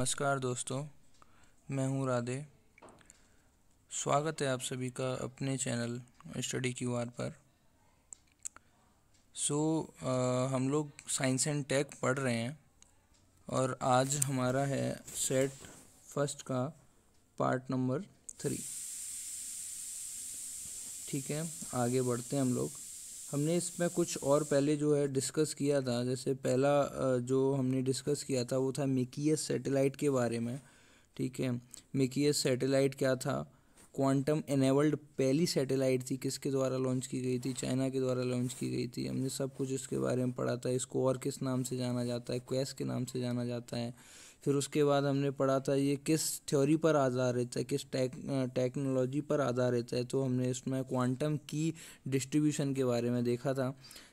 नमस्कार दोस्तों, मैं हूं राधे। स्वागत है आप सभी का अपने चैनल स्टडी क्यूआर पर। हम लोग साइंस एंड टेक पढ़ रहे हैं और आज हमारा है सेट फर्स्ट का पार्ट नंबर 3। ठीक है, आगे बढ़ते हैं हम लोग। हमने इसमें कुछ और पहले जो है डिस्कस किया था। जैसे पहला जो हमने डिस्कस किया था वो था मिकियस सैटेलाइट के बारे में। ठीक है, मिकियस सैटेलाइट क्या था? क्वांटम एनेबल्ड पहली सैटेलाइट थी। किसके द्वारा लॉन्च की गई थी? चाइना के द्वारा लॉन्च की गई थी। हमने सब कुछ इसके बारे में पढ़ा था। इसको और किस नाम से जाना जाता है? क्वेस के नाम से जाना जाता है। फिर उसके बाद हमने पढ़ा था ये किस थ्योरी पर आधारित है, किस टेक्नोलॉजी पर आधारित है। तो हमने इसमें क्वांटम की डिस्ट्रीब्यूशन के बारे में देखा था।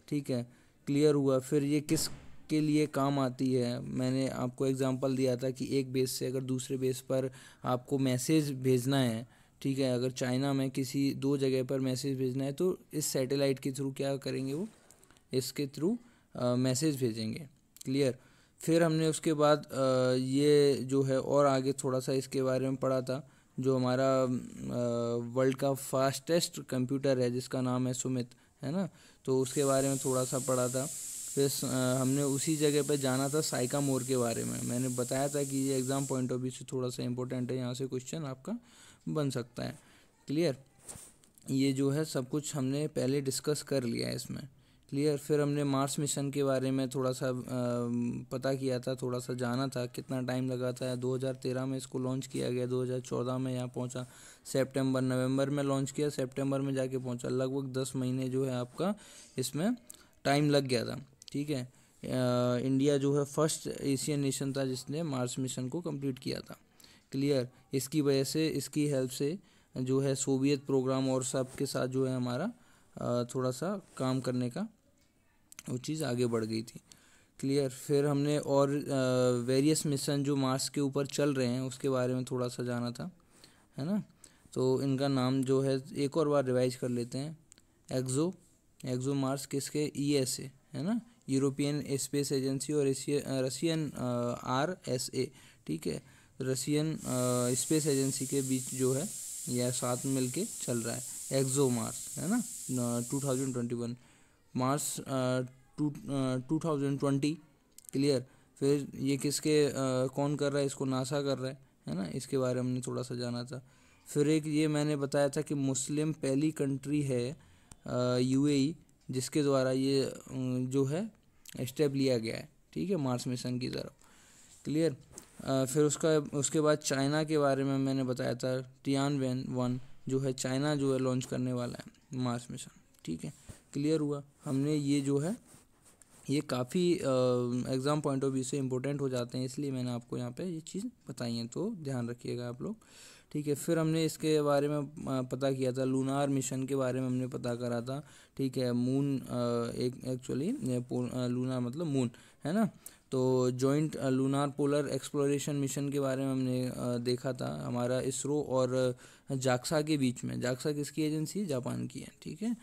ठीक है, क्लियर हुआ। फिर ये किस के लिए काम आती है? मैंने आपको एग्जांपल दिया था कि एक बेस से अगर दूसरे बेस पर आपको मैसेज भेजना है, ठीक है, अगर चाइना में किसी दो जगह पर मैसेज भेजना है तो इस सैटेलाइट के थ्रू क्या करेंगे, वो इसके थ्रू मैसेज भेजेंगे। क्लियर। फिर हमने उसके बाद ये जो है और आगे थोड़ा सा इसके बारे में पढ़ा था। जो हमारा वर्ल्ड का फास्टेस्ट कंप्यूटर है जिसका नाम है सुमित, है ना, तो उसके बारे में थोड़ा सा पढ़ा था। फिर हमने उसी जगह पे जाना था साइकामोर के बारे में। मैंने बताया था कि ये एग्ज़ाम पॉइंट ऑफ व्यू से थोड़ा सा इम्पोर्टेंट है, यहाँ से क्वेश्चन आपका बन सकता है। क्लियर। ये जो है सब कुछ हमने पहले डिस्कस कर लिया है इसमें। क्लियर। फिर हमने मार्स मिशन के बारे में थोड़ा सा पता किया था, थोड़ा सा जाना था। कितना टाइम लगा था? 2013 में इसको लॉन्च किया गया, 2014 में यहाँ पहुँचा, नवंबर में लॉन्च किया, सितंबर में जाके पहुँचा। लगभग 10 महीने जो है आपका इसमें टाइम लग गया था। ठीक है, इंडिया जो है फर्स्ट एशियन नेशन था जिसने मार्स मिशन को कंप्लीट किया था। क्लियर। इसकी वजह से, इसकी हेल्प से जो है सोवियत प्रोग्राम और सब के साथ जो है हमारा थोड़ा सा काम करने का वो चीज़ आगे बढ़ गई थी। क्लियर। फिर हमने और वेरियस मिशन जो मार्स के ऊपर चल रहे हैं उसके बारे में थोड़ा सा जाना था, है ना। तो इनका नाम जो है एक और बार रिवाइज कर लेते हैं। एक्सो मार्स किसके? ESA, है ना, यूरोपियन स्पेस एजेंसी, और रशियन RSA। ठीक है, रशियन स्पेस एजेंसी के बीच जो है यह साथ में मिलके चल रहा है एक्सो मार्स, है ना। 2021 मार्स 2020। क्लियर। फिर ये किसके कौन कर रहा है? इसको नासा कर रहा है ना। इसके बारे में हमने थोड़ा सा जाना था। फिर एक ये मैंने बताया था कि मुस्लिम पहली कंट्री है UAE जिसके द्वारा ये जो है स्टेप लिया गया है, ठीक है, मार्स मिशन की तरफ। क्लियर। फिर उसके बाद चाइना के बारे में मैंने बताया था। Tianwen-1 जो है चाइना जो है लॉन्च करने वाला है मार्स मिशन। ठीक है, क्लियर हुआ। हमने ये जो है ये काफ़ी एग्ज़ाम पॉइंट ऑफ व्यू से इम्पोर्टेंट हो जाते हैं, इसलिए मैंने आपको यहाँ पे ये चीज़ बताई है, तो ध्यान रखिएगा आप लोग। ठीक है। फिर हमने इसके बारे में पता किया था, लूनार मिशन के बारे में हमने पता करा था। ठीक है, मून एक एक्चुअली लूनार मतलब मून, है ना। तो joint lunar polar exploration mission के बारे में हमने देखा था। हमारा इसरो और जाक्सा के बीच में, जाक्सा किसकी एजेंसी? जापान की है। ठीक है,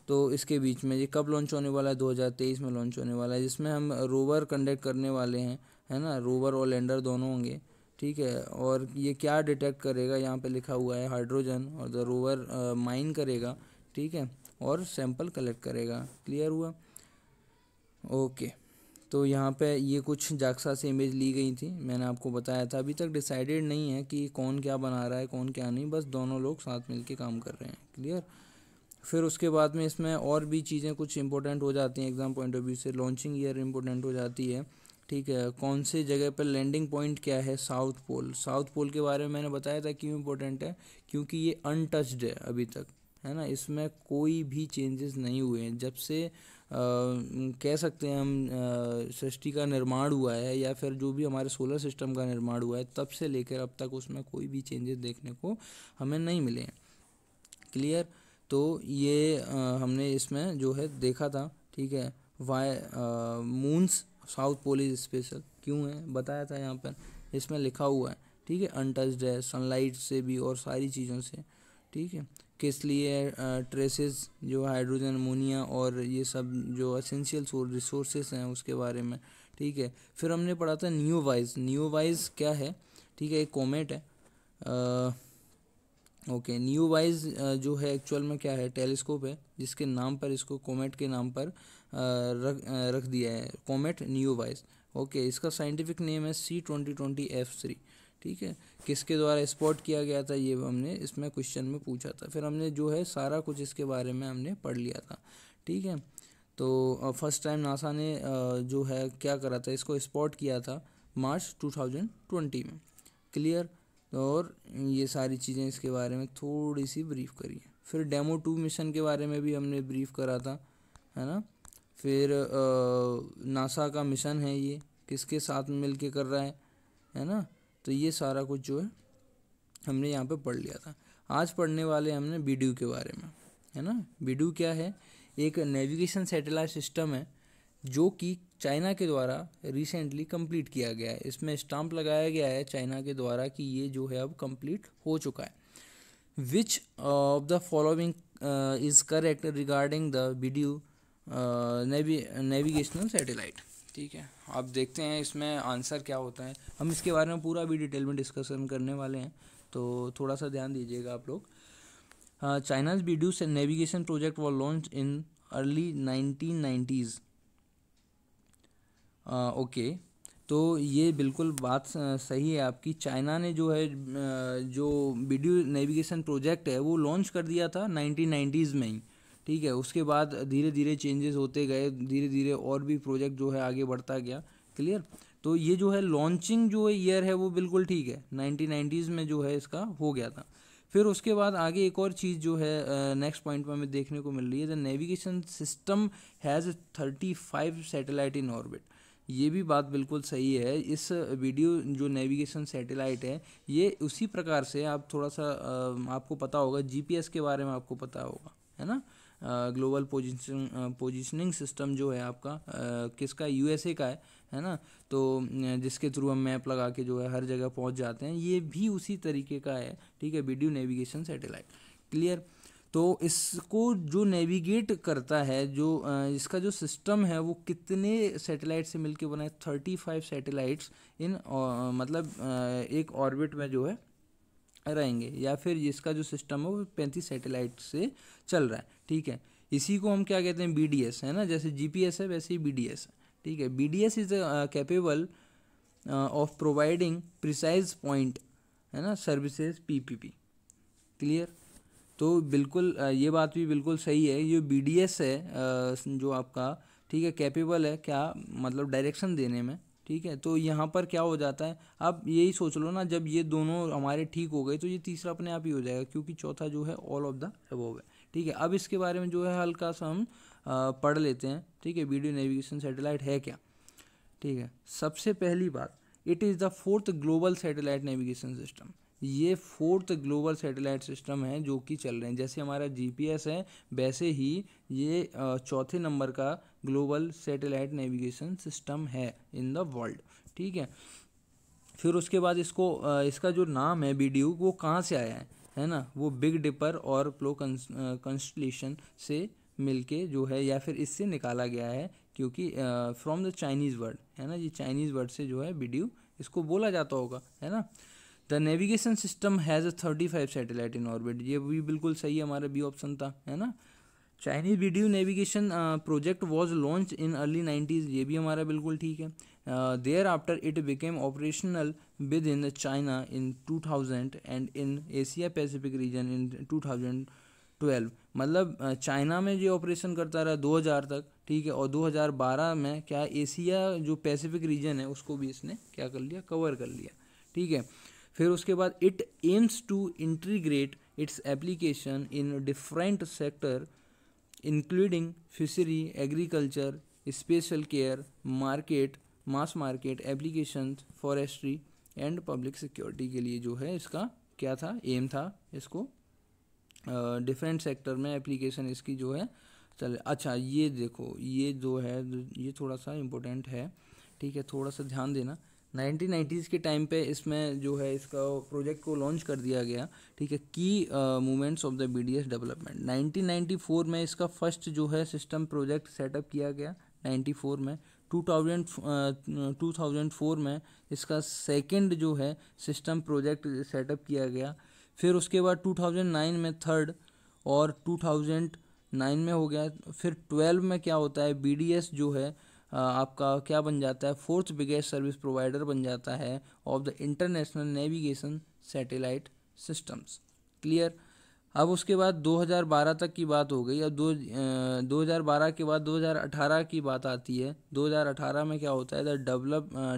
तो इसके बीच में ये कब लॉन्च होने वाला है? 2023 में लॉन्च होने वाला है, जिसमें हम रोवर कंडक्ट करने वाले हैं, है ना। रोवर और लैंडर दोनों होंगे। ठीक है, और ये क्या डिटेक्ट करेगा? यहाँ पे लिखा हुआ है हाइड्रोजन, और द रोवर माइन करेगा, ठीक है, और सैंपल कलेक्ट करेगा। क्लियर हुआ? ओके। तो यहाँ पे ये कुछ जाक्सा से इमेज ली गई थी, मैंने आपको बताया था। अभी तक डिसाइडेड नहीं है कि कौन क्या बना रहा है, कौन क्या नहीं, बस दोनों लोग साथ मिलके काम कर रहे हैं। क्लियर। फिर उसके बाद में इसमें और भी चीज़ें कुछ इंपॉर्टेंट हो जाती हैं एग्ज़ाम पॉइंट ऑफ व्यू से। लॉन्चिंग ईयर इंपॉर्टेंट हो जाती है। ठीक है, कौन सी जगह पर लैंडिंग पॉइंट क्या है? South pole. साउथ पोल के बारे में मैंने बताया था क्यों इंपॉर्टेंट है, क्योंकि ये अनटच्ड है अभी तक, है ना। इसमें कोई भी चेंजेस नहीं हुए हैं जब से कह सकते हैं हम सृष्टि का निर्माण हुआ है, या फिर जो भी हमारे सोलर सिस्टम का निर्माण हुआ है, तब से लेकर अब तक उसमें कोई भी चेंजेस देखने को हमें नहीं मिले हैं। क्लियर। तो ये हमने इसमें जो है देखा था। ठीक है, why moon's south pole is special क्यों है बताया था, यहाँ पर इसमें लिखा हुआ है। ठीक है, अनटच्ड है सनलाइट से भी और सारी चीज़ों से। ठीक है, किस लिए? ट्रेसेस जो हाइड्रोजन, अमोनिया और ये सब जो एसेंशियल रिसोर्सेस हैं उसके बारे में। ठीक है। फिर हमने पढ़ा था न्यूवाइज। न्यूवाइज क्या है, ठीक है, एक कॉमेट है। ओके, न्यूवाइज जो है एक्चुअल में क्या है, टेलीस्कोप है जिसके नाम पर इसको कॉमेट के नाम पर रख दिया है, कॉमेट न्यूवाइज। ओके, इसका साइंटिफिक नेम है C2020F3। ठीक है, किसके द्वारा स्पॉट किया गया था ये हमने इसमें क्वेश्चन में पूछा था। फिर हमने जो है सारा कुछ इसके बारे में हमने पढ़ लिया था। ठीक है, तो फर्स्ट टाइम नासा ने जो है क्या करा था, इसको स्पॉट किया था मार्च 2020 में। क्लियर। और ये सारी चीज़ें इसके बारे में थोड़ी सी ब्रीफ करी है। फिर डेमो 2 मिशन के बारे में भी हमने ब्रीफ करा था, है ना। फिर नासा का मिशन है ये, किसके साथ मिल के कर रहा है ना। तो ये सारा कुछ जो है हमने यहाँ पे पढ़ लिया था। आज पढ़ने वाले हमने बीडू के बारे में, है ना। बीडू क्या है, एक नेविगेशन सैटेलाइट सिस्टम है जो कि चाइना के द्वारा रिसेंटली कंप्लीट किया गया है। इसमें स्टाम्प लगाया गया है चाइना के द्वारा कि ये जो है अब कंप्लीट हो चुका है। Which of the following is correct regarding the Baidu navigational satellite. ठीक है, आप देखते हैं इसमें आंसर क्या होता है। हम इसके बारे में पूरा भी डिटेल में डिस्कशन करने वाले हैं, तो थोड़ा सा ध्यान दीजिएगा आप लोग। China's Baidu navigation project was launch in early 1990s। Okay, तो ये बिल्कुल बात सही है आपकी। चाइना ने जो है जो बीडू नेविगेशन प्रोजेक्ट है वो लॉन्च कर दिया था 1990s में ही। ठीक है, उसके बाद धीरे धीरे चेंजेस होते गए, धीरे धीरे और भी प्रोजेक्ट जो है आगे बढ़ता गया। क्लियर। तो ये जो है लॉन्चिंग जो ईयर है वो बिल्कुल ठीक है, 1990s में जो है इसका हो गया था। फिर उसके बाद आगे एक और चीज़ जो है नेक्स्ट पॉइंट में हमें देखने को मिल रही है, the navigation system has 35 satellite in orbit. ये भी बात बिल्कुल सही है। इस वीडियो जो नेविगेशन सैटेलाइट है ये उसी प्रकार से, आप थोड़ा सा आपको पता होगा, जीपीएस के बारे में आपको पता होगा, है ना। ग्लोबल पोजीशनिंग सिस्टम जो है आपका किसका, यूएसए का है ना। तो जिसके थ्रू हम मैप लगा के जो है हर जगह पहुंच जाते हैं, ये भी उसी तरीके का है। ठीक है, वीडियो नेविगेशन सैटेलाइट। क्लियर। तो इसको जो नेविगेट करता है, जो इसका जो सिस्टम है वो कितने सैटेलाइट से मिलके बना है, 35 सैटेलाइट्स इन मतलब एक ऑर्बिट में जो है रहेंगे, या फिर इसका जो सिस्टम है वो 35 सैटेलाइट से चल रहा है। ठीक है, इसी को हम क्या कहते हैं, बीडीएस, है ना। जैसे जीपीएस है वैसे ही बीडीएस है। ठीक है, BDS is capable of providing precise point, है ना, सर्विसेज पीपीपी। क्लियर। तो बिल्कुल ये बात भी बिल्कुल सही है। ये बीडीएस है जो आपका, ठीक है, कैपेबल है क्या, मतलब डायरेक्शन देने में। ठीक है, तो यहाँ पर क्या हो जाता है, आप यही सोच लो ना, जब ये दोनों हमारे ठीक हो गए तो ये तीसरा अपने आप ही हो जाएगा, क्योंकि चौथा जो है ऑल ऑफ द अबव है। ठीक है, अब इसके बारे में जो है हल्का सा हम पढ़ लेते हैं। ठीक है, वीडियो नेविगेशन सैटेलाइट है क्या। ठीक है, सबसे पहली बात, it is the 4th global satellite navigation system. ये 4th ग्लोबल सैटेलाइट सिस्टम है जो कि चल रहे हैं। जैसे हमारा जीपीएस है वैसे ही ये चौथे नंबर का ग्लोबल सैटेलाइट नेविगेशन सिस्टम है इन द वर्ल्ड। ठीक है, फिर उसके बाद इसको इसका जो नाम है बीडीयू वो कहाँ से आया है ना, वो बिग डिपर और प्लो कंस्टलेशन से मिलके जो है, या फिर इससे निकाला गया है, क्योंकि फ्रॉम द चाइनीज़ वर्ड, है ना, ये चाइनीज़ वर्ड से जो है बीडीयू इसको बोला जाता होगा, है ना। The navigation system has 35 satellite in orbit. ये भी बिल्कुल सही है, हमारा बी ऑप्शन था, है ना। Chinese video navigation project was launch in early 90s। ये भी हमारा बिल्कुल ठीक है। Thereafter it became operational within China in 2000 and in Asia Pacific region in 2012। मतलब चाइना में ये ऑपरेशन करता रहा 2000 तक। ठीक है, और 2012 में क्या, एशिया जो पैसिफिक रीजन है उसको भी इसने क्या कर लिया, कवर कर लिया। ठीक है, फिर उसके बाद it aims to integrate its application in different sector including fishery, agriculture, special care, market, mass market application, forestry and public security के लिए जो है इसका क्या था, एम था, इसको डिफरेंट सेक्टर में एप्लीकेशन इसकी जो है चल। अच्छा, ये देखो, ये जो है ये थोड़ा सा इम्पोर्टेंट है। ठीक है, थोड़ा सा ध्यान देना। 1990s के टाइम पे इसमें जो है इसका प्रोजेक्ट को लॉन्च कर दिया गया। ठीक है, की movements of the BDS development. 1994 में इसका फर्स्ट जो है सिस्टम प्रोजेक्ट सेटअप किया गया 94 में। 2004 में इसका सेकंड जो है सिस्टम प्रोजेक्ट सेटअप किया गया। फिर उसके बाद 2009 में थर्ड, और 2009 में हो गया। फिर 12 में क्या होता है, BDS जो है आपका क्या बन जाता है, फोर्थ बिगेस्ट सर्विस प्रोवाइडर बन जाता है of the international navigation satellite systems. Clear. अब उसके बाद 2012 तक की बात हो गई। अब 2012 के बाद 2018 की बात आती है। 2018 में क्या होता है, the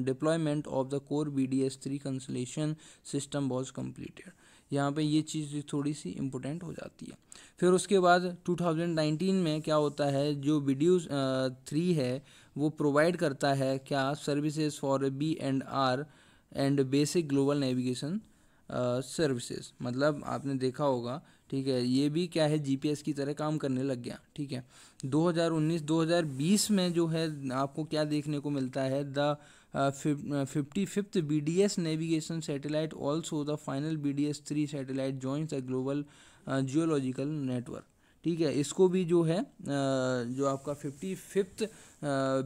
deployment of the core BDS-3 consolation system was completed. यहाँ पे ये चीज़ थोड़ी सी इम्पोर्टेंट हो जाती है। फिर उसके बाद 2019 में क्या होता है, जो BDS-3 है वो प्रोवाइड करता है क्या, services for B&R and basic global navigation services. मतलब आपने देखा होगा, ठीक है, ये भी क्या है, GPS की तरह काम करने लग गया। ठीक है, 2019-2020 में जो है आपको क्या देखने को मिलता है, the 55th BDS navigation satellite also the final BDS-3 satellite joins the global geological network. ठीक है, इसको भी जो है जो आपका 55th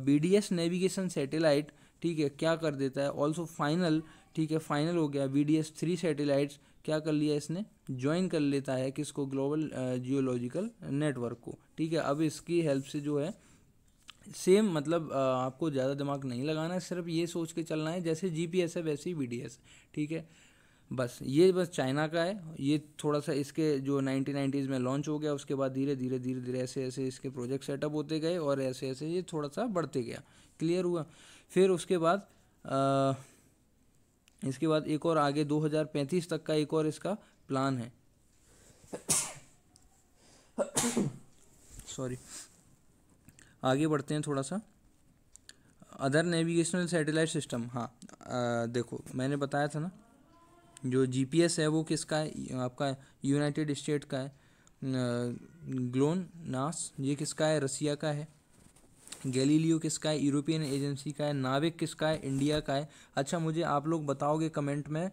BDS नेविगेशन सैटेलाइट, ठीक है, क्या कर देता है, ऑल्सो फाइनल, ठीक है, फाइनल हो गया। BDS-3 सैटेलाइट्स क्या कर लिया इसने, ज्वाइन कर लेता है किसको, ग्लोबल जियोलॉजिकल नेटवर्क को। ठीक है, अब इसकी हेल्प से जो है सेम, मतलब आपको ज़्यादा दिमाग नहीं लगाना है, सिर्फ ये सोच के चलना है जैसे GPS है वैसे ही BDS। ठीक है, बस ये बस चाइना का है। ये थोड़ा सा इसके जो 1990s में लॉन्च हो गया, उसके बाद धीरे धीरे ऐसे ऐसे इसके प्रोजेक्ट सेटअप होते गए और ऐसे ऐसे ये थोड़ा सा बढ़ते गया। क्लियर हुआ। फिर उसके बाद इसके बाद एक और आगे 2035 तक का एक और इसका प्लान है। सॉरी, आगे बढ़ते हैं थोड़ा सा। अदर नेविगेशनल सैटेलाइट सिस्टम, हाँ देखो मैंने बताया था ना, जो GPS है वो किसका है, आपका यूनाइटेड स्टेट का है। ग्लोनास ये किसका है, रसिया का है। गैलीलियो किसका है, यूरोपियन एजेंसी का है। नाविक किसका है, इंडिया का है। अच्छा, मुझे आप लोग बताओगे कमेंट में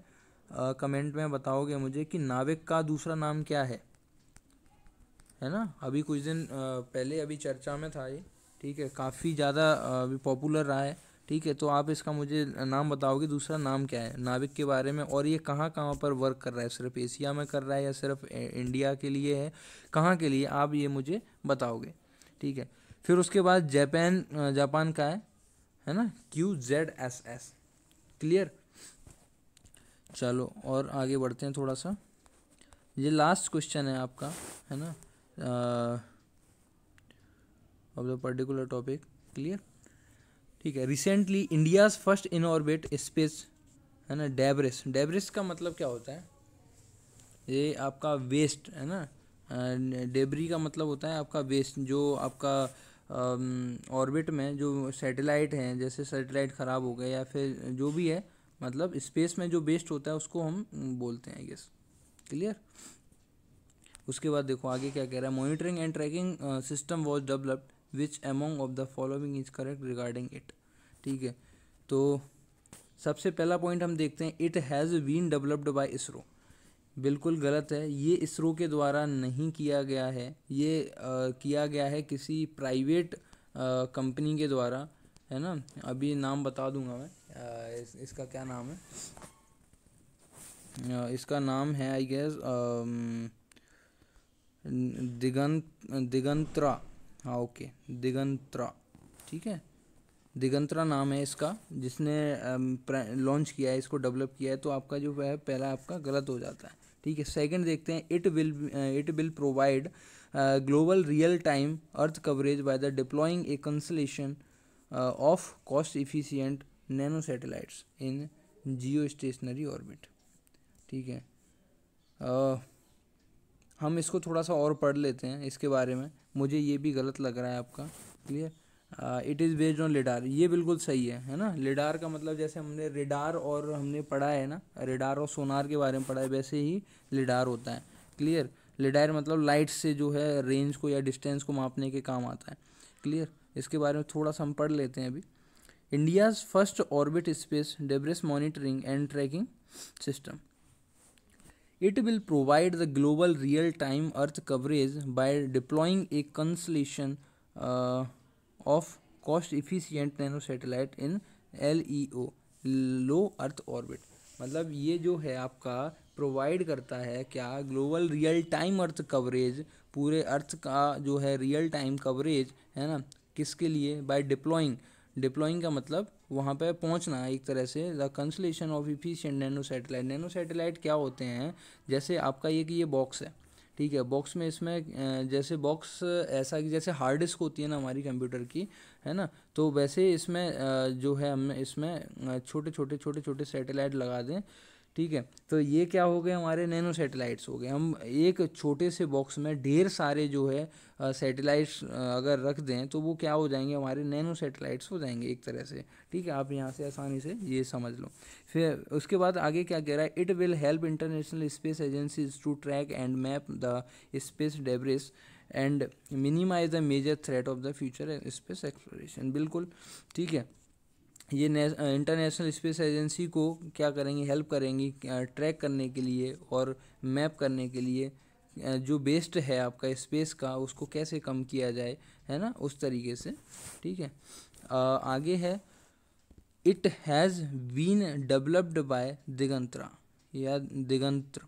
बताओगे मुझे कि नाविक का दूसरा नाम क्या है ना। अभी कुछ दिन पहले अभी चर्चा में था ये। ठीक है, काफ़ी ज़्यादा अभी पॉपुलर रहा है। ठीक है, तो आप इसका मुझे नाम बताओगे, दूसरा नाम क्या है नाविक के बारे में, और ये कहाँ कहाँ पर वर्क कर रहा है, सिर्फ एशिया में कर रहा है या सिर्फ इंडिया के लिए है, कहाँ के लिए, आप ये मुझे बताओगे। ठीक है, फिर उसके बाद जापान का है ना, QZSS। क्लियर। चलो और आगे बढ़ते हैं थोड़ा सा। ये लास्ट क्वेश्चन है आपका, है ना, of the particular topic. Clear. ठीक है, recently India's first in orbit space, है ना, डेब्रिस का मतलब क्या होता है, ये आपका वेस्ट है ना। डेब्री का मतलब होता है आपका वेस्ट, जो आपका ऑर्बिट में जो सैटेलाइट हैं, जैसे सैटेलाइट ख़राब हो गए या फिर जो भी है, मतलब स्पेस में जो वेस्ट होता है उसको हम बोलते हैं, आई गेस। क्लियर। उसके बाद देखो आगे क्या कह रहा है, monitoring and tracking system was developed which among of the following is correct regarding it. ठीक है, तो सबसे पहला पॉइंट हम देखते हैं, it has been developed by ISRO. बिल्कुल गलत है, ये इसरो के द्वारा नहीं किया गया है, ये किया गया है किसी प्राइवेट कंपनी के द्वारा, है ना। अभी नाम बता दूंगा मैं, इसका क्या नाम है, इसका नाम है आई गेस दिगंतरा। हाँ ओके, दिगंतरा। ठीक है, दिगंतरा नाम है इसका, जिसने लॉन्च किया है, इसको डेवलप किया है। तो आपका जो है पहला आपका गलत हो जाता है। ठीक है, सेकंड देखते हैं, it will provide global real time earth coverage by the deploying A consolation of cost efficient nano satellites in Jio stationery orbit. ठीक है, हम इसको थोड़ा सा और पढ़ लेते हैं इसके बारे में, मुझे ये भी गलत लग रहा है आपका। Clear. It is based on lidar, ये बिल्कुल सही है ना। लिडार का मतलब जैसे हमने रेडार और हमने पढ़ा है ना, रेडार और सोनार के बारे में पढ़ा है, वैसे ही लिडार होता है। क्लियर। लिडार मतलब लाइट से जो है रेंज को या डिस्टेंस को मापने के काम आता है। क्लियर। इसके बारे में थोड़ा सा हम पढ़ लेते हैं अभी। India's first orbit space debris monitoring and tracking system. It will provide the global real-time Earth coverage by deploying a constellation of cost efficient nano satellite in LEO, low earth orbit. मतलब ये जो है आपका provide करता है क्या, global real time अर्थ coverage, पूरे अर्थ का जो है रियल टाइम कवरेज है ना, किसके लिए, बाय डिप्लॉइंग का मतलब वहाँ पे पहुँचना एक तरह से, the consolation of efficient nano satellite. Nano satellite क्या होते हैं, जैसे आपका ये कि ये बॉक्स है, ठीक है, बॉक्स में इसमें जैसे बॉक्स ऐसा कि जैसे हार्ड डिस्क होती है ना हमारी कंप्यूटर की, है ना, तो वैसे इसमें जो है हम इसमें छोटे छोटे सैटेलाइट लगा दें, ठीक है, तो ये क्या हो गए, हमारे नैनो सैटेलाइट्स हो गए। हम एक छोटे से बॉक्स में ढेर सारे जो है सैटेलाइट्स अगर रख दें तो वो क्या हो जाएंगे, हमारे नैनो सैटेलाइट्स हो जाएंगे एक तरह से, ठीक है। आप यहाँ से आसानी से ये समझ लो। फिर उसके बाद आगे क्या कह रहा है, it will help international space agencies to track and map the space debris and minimize the major threat of the future space exploration. बिल्कुल ठीक है, ये इंटरनेशनल स्पेस एजेंसी को क्या करेंगी, हेल्प करेंगी ट्रैक करने के लिए और मैप करने के लिए जो बेस्ड है आपका स्पेस का, उसको कैसे कम किया जाए, है ना, उस तरीके से, ठीक है। आगे है, it has been developed by Digantara या दिगंत्र,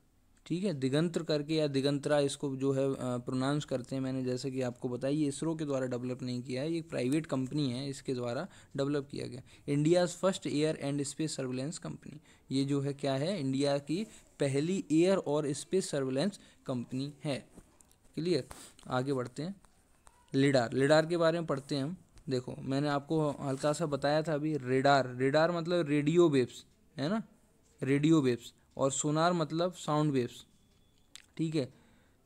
ठीक है, दिगंत्र करके या दिगंतरा इसको जो है प्रोनाउंस करते हैं। मैंने जैसे कि आपको बताया, ये इसरो के द्वारा डेवलप नहीं किया है, ये एक प्राइवेट कंपनी है, इसके द्वारा डेवलप किया गया। India's first air and space surveillance company, ये जो है क्या है, इंडिया की पहली एयर और स्पेस सर्विलेंस कंपनी है। क्लियर, आगे बढ़ते हैं। लिडार के बारे में पढ़ते हैं हम। देखो मैंने आपको हल्का सा बताया था अभी, रेडार मतलब रेडियो वेव्स, है ना, रेडियो वेव्स, और सोनार मतलब साउंड वेव्स, ठीक है।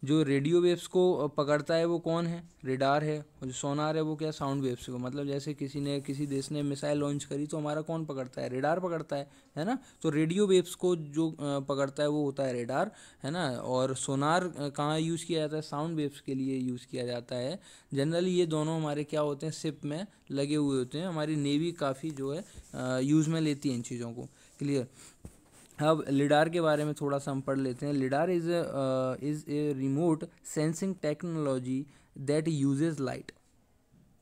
जो रेडियो वेव्स को पकड़ता है वो कौन है, रेडार है, और जो सोनार है वो क्या, साउंड वेव्स को। मतलब जैसे किसी देश ने मिसाइल लॉन्च करी तो हमारा कौन पकड़ता है, रेडार पकड़ता है ना। तो रेडियो वेव्स को जो पकड़ता है वो होता है रेडार, है ना। और सोनार कहाँ यूज़ किया जाता है, साउंड वेव्स के लिए यूज़ किया जाता है। जनरली ये दोनों हमारे क्या होते हैं, शिप में लगे हुए होते हैं। हमारी नेवी काफ़ी जो है यूज़ में लेती है इन चीज़ों को। क्लियर। अब लिडार के बारे में थोड़ा सा हम पढ़ लेते हैं। Lidar is a remote sensing technology that uses light,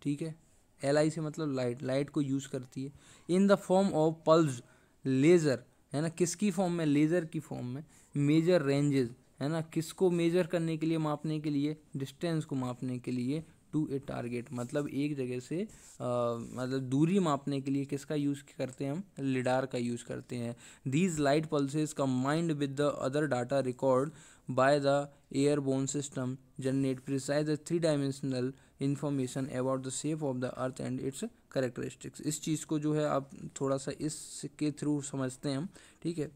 ठीक है, LI से मतलब लाइट को यूज़ करती है, in the form of pulse laser, है ना, किसकी फॉर्म में, लेज़र की फॉर्म में, मेजर रेंजेस, है ना, किसको मेजर करने के लिए, मापने के लिए, डिस्टेंस को मापने के लिए, टू ए टारगेट, मतलब एक जगह से मतलब दूरी मापने के लिए किसका यूज़ करते हैं हम, लिडार का यूज़ करते हैं। These light pulses combined with the other data record by the airborne system generate precise 3-dimensional information about the shape of the earth and it's characteristics. इस चीज़ को जो है आप थोड़ा सा इसके थ्रू समझते हैं हम, ठीक है,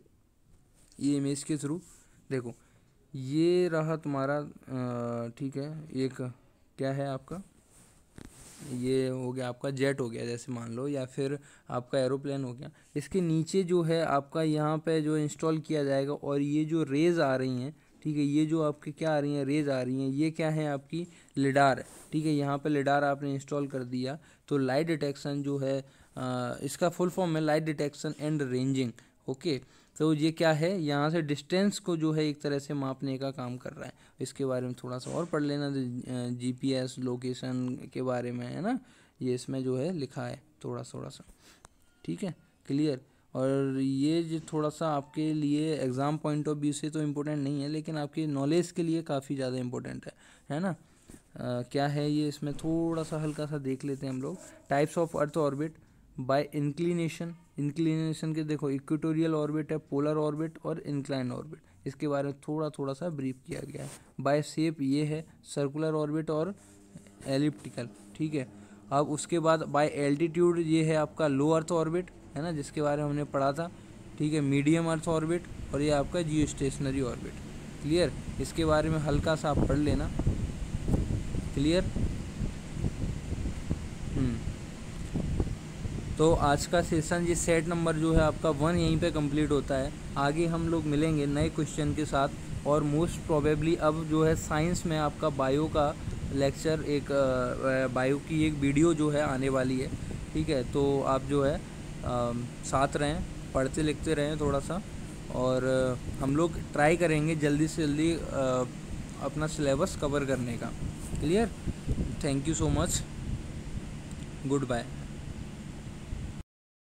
ये इमेज के थ्रू। देखो ये रहा तुम्हारा, ठीक है, एक क्या है आपका, ये हो गया आपका जेट हो गया जैसे मान लो, या फिर आपका एरोप्लेन हो गया। इसके नीचे जो है आपका यहाँ पे जो इंस्टॉल किया जाएगा, और ये जो रेज आ रही हैं, ठीक है, ये जो आपकी क्या आ रही हैं, रेज आ रही हैं, ये क्या है, आपकी लिडार है, ठीक है। यहाँ पे लिडार आपने इंस्टॉल कर दिया तो लाइट डिटेक्शन जो है इसका फुल फॉर्म है light detection and ranging, okay. तो ये क्या है, यहाँ से डिस्टेंस को जो है एक तरह से मापने का काम कर रहा है। इसके बारे में थोड़ा सा और पढ़ लेना, GPS लोकेशन के बारे में, है ना, ये इसमें जो है लिखा है थोड़ा सा, ठीक है। क्लियर। और ये जो थोड़ा सा आपके लिए एग्ज़ाम पॉइंट ऑफ व्यू से तो इम्पोर्टेंट नहीं है, लेकिन आपकी नॉलेज के लिए काफ़ी ज़्यादा इम्पोर्टेंट है ना। क्या है ये, इसमें थोड़ा सा हल्का सा देख लेते हैं हम लोग। Types of earth orbit by inclination के, देखो इक्वेटोरियल ऑर्बिट है, पोलर ऑर्बिट और इंक्लाइन ऑर्बिट, इसके बारे में थोड़ा सा ब्रीफ किया गया है। बाय शेप ये है सर्कुलर ऑर्बिट और एलिप्टिकल, ठीक है। अब उसके बाद बाय एल्टीट्यूड ये है आपका लो अर्थ ऑर्बिट, है ना, जिसके बारे में हमने पढ़ा था, ठीक है। मीडियम अर्थ ऑर्बिट, और ये आपका जियो स्टेशनरी ऑर्बिट। क्लियर। इसके बारे में हल्का सा आप पढ़ लेना। क्लियर। तो आज का सेशन, ये सेट नंबर जो है आपका 1 यहीं पे कंप्लीट होता है। आगे हम लोग मिलेंगे नए क्वेश्चन के साथ, और मोस्ट प्रोबेबली अब जो है साइंस में आपका बायो का लेक्चर, एक बायो की एक वीडियो जो है आने वाली है, ठीक है। तो आप जो है साथ रहें, पढ़ते लिखते रहें थोड़ा सा, और हम लोग ट्राई करेंगे जल्दी से जल्दी अपना सिलेबस कवर करने का। Clear. Thank you so much. Good bye.